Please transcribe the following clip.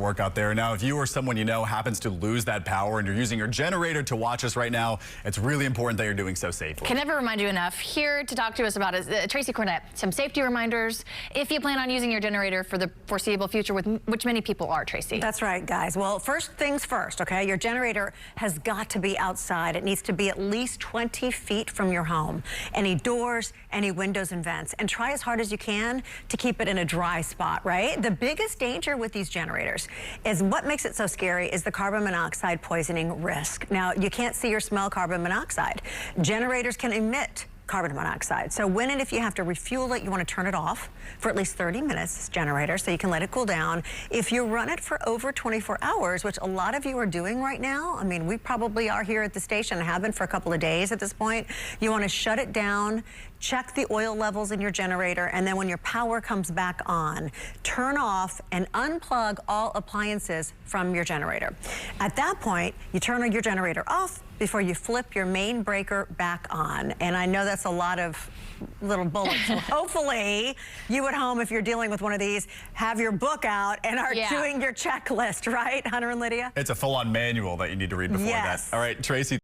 Work out there. Now, if you or someone you know happens to lose that power and you're using your generator to watch us right now, it's really important that you're doing so safely. Can never remind you enough. Here to talk to us about is Tracy Cornett. Some safety reminders if you plan on using your generator for the foreseeable future, which many people are, Tracy. That's right, guys. Well, first things first, okay? Your generator has got to be outside. It needs to be at least 20 feet from your home. Any doors, any windows and vents. And try as hard as you can to keep it in a dry spot, right? The biggest danger with these generators is what makes it so scary is the carbon monoxide poisoning risk. Now, you can't see or smell carbon monoxide. Generators can emit carbon monoxide. So when and if you have to refuel it, you want to turn it off for at least 30 minutes, this generator, so you can let it cool down. If you run it for over 24 hours, which a lot of you are doing right now, I mean, we probably are here at the station and have been for a couple of days at this point, you want to shut it down, check the oil levels in your generator, and then when your power comes back on, turn off and unplug all appliances from your generator. At that point, you turn your generator off before you flip your main breaker back on. And I know that's a lot of little bullets. So hopefully you at home, if you're dealing with one of these, have your book out and are doing your checklist, right, Hunter and Lydia? It's a full-on manual that you need to read before that. All right, Tracy.